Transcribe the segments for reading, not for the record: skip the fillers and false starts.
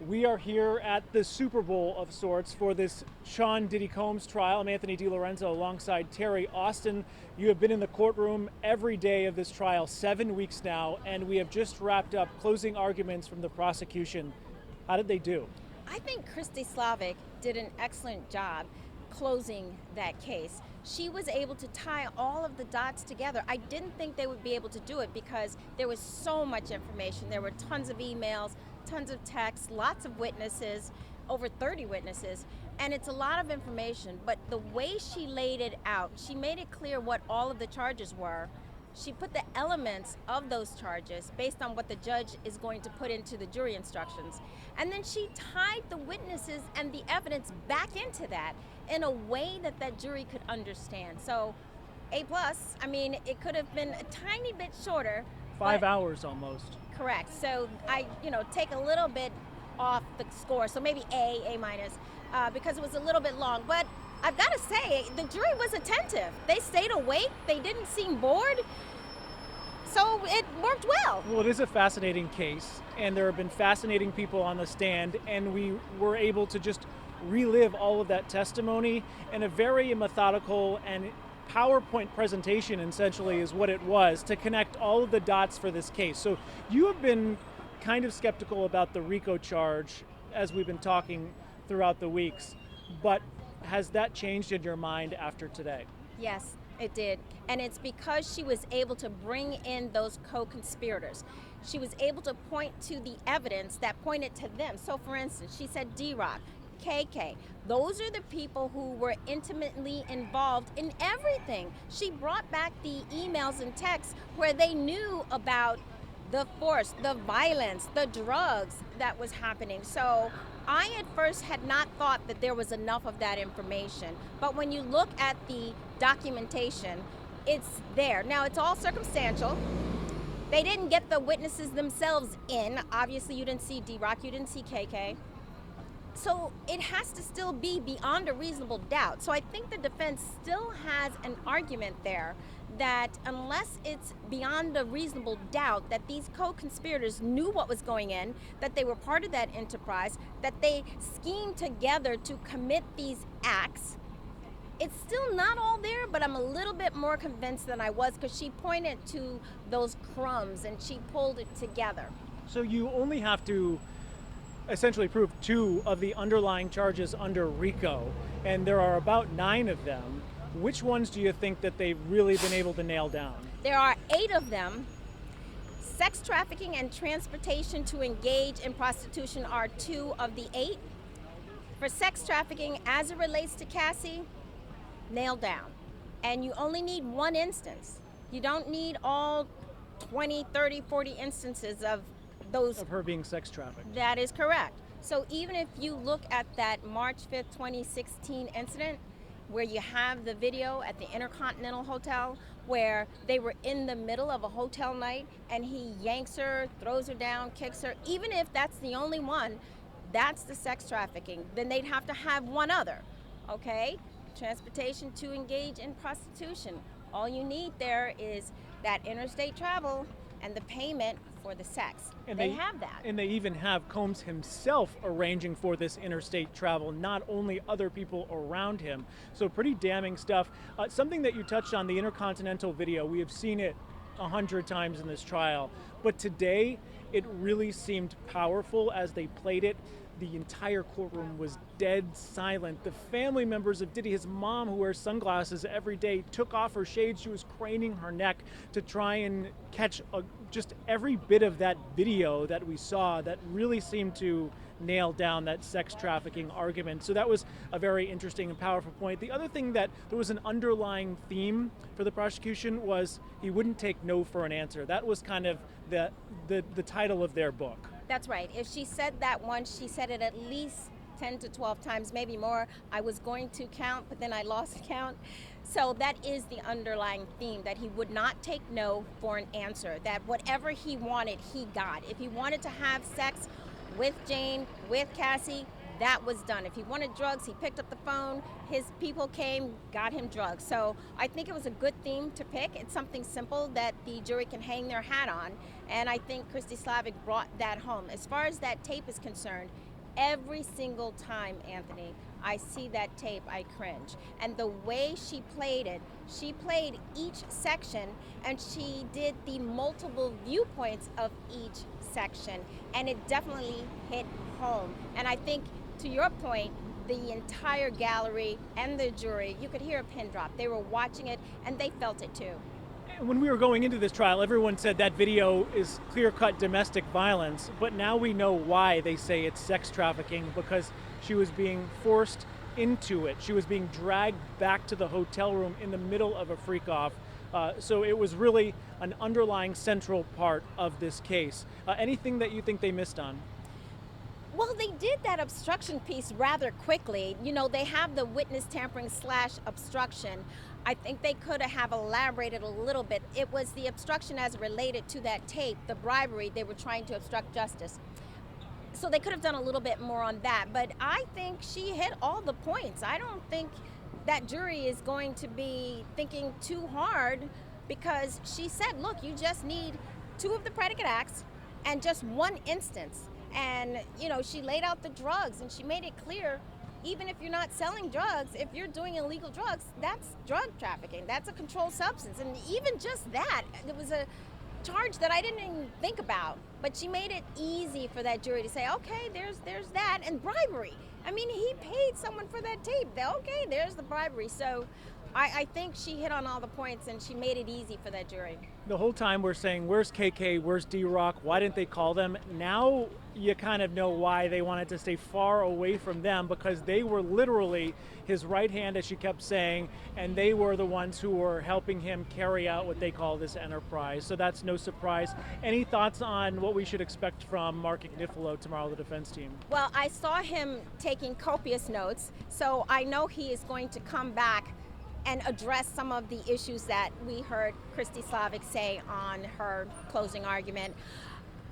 We are here at the Super Bowl of sorts for this Sean Diddy Combs trial. I'm Anthony DiLorenzo alongside Terri Austin. You have been in the courtroom every day of this trial, 7 weeks now, and we have just wrapped up closing arguments from the prosecution. How did they do? I think Christy Slavic did an excellent job closing that case. She was able to tie all of the dots together. I didn't think they would be able to do it because there was so much information. There were tons of emails, tons of texts, lots of witnesses, over 30 witnesses, and it's a lot of information. But the way she laid it out, she made it clear what all of the charges were. She put the elements of those charges based on what the judge is going to put into the jury instructions. And then she tied the witnesses and the evidence back into that in a way that that jury could understand. So A+, I mean, it could have been a tiny bit shorter. 5 hours almost. Correct. So I, take a little bit off the score. So maybe A minus, because it was a little bit long. But I've got to say, the jury was attentive. They stayed awake. They didn't seem bored. So it worked well. Well, it is a fascinating case, and there have been fascinating people on the stand, and we were able to just relive all of that testimony in a very methodical and PowerPoint presentation, essentially, is what it was, to connect all of the dots for this case. So you have been kind of skeptical about the RICO charge as we've been talking throughout the weeks, but has that changed in your mind after today? Yes, it did. And it's because she was able to bring in those co-conspirators. She was able to point to the evidence that pointed to them. So for instance, she said D-Rock, KK. Those are the people who were intimately involved in everything. She brought back the emails and texts where they knew about the force, the violence, the drugs that was happening. So I at first had not thought that there was enough of that information. But when you look at the documentation, it's there. Now, it's all circumstantial. They didn't get the witnesses themselves in. Obviously, you didn't see D-Rock, you didn't see KK. So it has to still be beyond a reasonable doubt. So I think the defense still has an argument there that unless it's beyond a reasonable doubt that these co-conspirators knew what was going in, that they were part of that enterprise, that they schemed together to commit these acts, it's still not all there, but I'm a little bit more convinced than I was because she pointed to those crumbs and she pulled it together. So you only have to essentially prove 2 of the underlying charges under RICO, and there are about 9 of them. Which ones do you think that they've really been able to nail down? There are 8 of them. Sex trafficking and transportation to engage in prostitution are 2 of the 8. For sex trafficking, as it relates to Cassie, nailed down. And you only need 1 instance. You don't need all 20, 30, 40 instances of those. Of her being sex trafficked. That is correct. So even if you look at that March 5th, 2016 incident, where you have the video at the Intercontinental Hotel where they were in the middle of a hotel night and he yanks her, throws her down, kicks her, even if that's the only one, that's the sex trafficking. Then they'd have to have 1 other, okay? Transportation to engage in prostitution. All you need there is that interstate travel and the payment for the sex. And they have that. And they even have Combs himself arranging for this interstate travel, not only other people around him. So pretty damning stuff. Something that you touched on, the Intercontinental video, we have seen it 100 times in this trial, but today it really seemed powerful as they played it. The entire courtroom was dead silent. The family members of Diddy, his mom, who wears sunglasses every day, took off her shades. She was craning her neck to try and catch just every bit of that video that we saw that really seemed to nail down that sex trafficking argument. So that was a very interesting and powerful point. The other thing that there was an underlying theme for the prosecution was he wouldn't take no for an answer. That was kind of the title of their book. That's right. If she said that once, she said it at least 10 to 12 times, maybe more. I was going to count, but then I lost count. So that is the underlying theme, that he would not take no for an answer, that whatever he wanted, he got. If he wanted to have sex with Jane, with Cassie, that was done. If he wanted drugs, he picked up the phone, his people came, got him drugs. So I think it was a good theme to pick. It's something simple that the jury can hang their hat on, and I think Christy Slavic brought that home. As far as that tape is concerned, every single time, Anthony, I see that tape, I cringe. And the way she played it, she played each section and she did the multiple viewpoints of each section, and it definitely hit home. And I think, to your point, the entire gallery and the jury, you could hear a pin drop. They were watching it and they felt it too. When we were going into this trial, everyone said that video is clear-cut domestic violence, but now we know why they say it's sex trafficking, because she was being forced into it. She was being dragged back to the hotel room in the middle of a freak-off. So it was really an underlying central part of this case. Anything that you think they missed on? Well, they did that obstruction piece rather quickly. You know, they have the witness tampering / obstruction. I think they could have elaborated a little bit. It was the obstruction as related to that tape, the bribery. They were trying to obstruct justice. So they could have done a little bit more on that. But I think she hit all the points. I don't think that jury is going to be thinking too hard, because she said, look, you just need 2 of the predicate acts and just 1 instance. And, you know, she laid out the drugs and she made it clear, even if you're not selling drugs, if you're doing illegal drugs, that's drug trafficking. That's a controlled substance. And even just that, it was a charge that I didn't even think about. But she made it easy for that jury to say, okay, there's that, and bribery. I mean, he paid someone for that tape. Okay, there's the bribery. So I think she hit on all the points and she made it easy for that jury. The whole time we're saying, where's KK, where's D-Rock, why didn't they call them? Now you kind of know why they wanted to stay far away from them, because they were literally his right hand, as she kept saying, and they were the ones who were helping him carry out what they call this enterprise. So that's no surprise. Any thoughts on what we should expect from Mark Agnifilo tomorrow, the defense team? Well, I saw him taking copious notes, so I know he is going to come back and address some of the issues that we heard Christy Slavic say on her closing argument.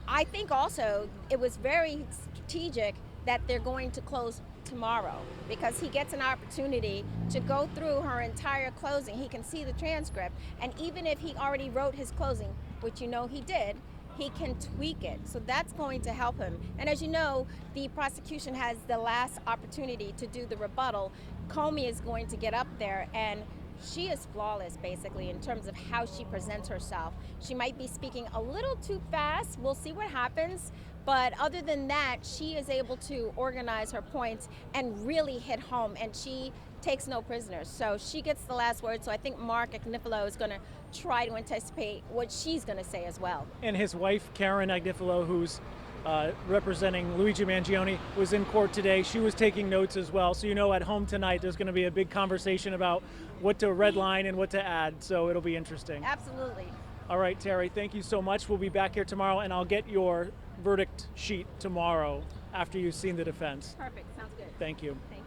I think also it was very strategic that they're going to close tomorrow, because he gets an opportunity to go through her entire closing. He can see the transcript, and even if he already wrote his closing, which you know he did, he can tweak it. So that's going to help him. And as you know, the prosecution has the last opportunity to do the rebuttal. Comey is going to get up there, and she is flawless, basically, in terms of how she presents herself. She might be speaking a little too fast. We'll see what happens. But other than that, she is able to organize her points and really hit home, and she takes no prisoners. So she gets the last word. So I think Mark Agnifilo is going to try to anticipate what she's going to say as well. And his wife, Karen Agnifilo, who's representing Luigi Mangione, was in court today. She was taking notes as well. So you know, at home tonight, there's going to be a big conversation about what to redline and what to add. So it'll be interesting. Absolutely. All right, Terry, thank you so much. We'll be back here tomorrow, and I'll get your verdict sheet tomorrow after you've seen the defense. Perfect. Sounds good. Thank you. Thank you.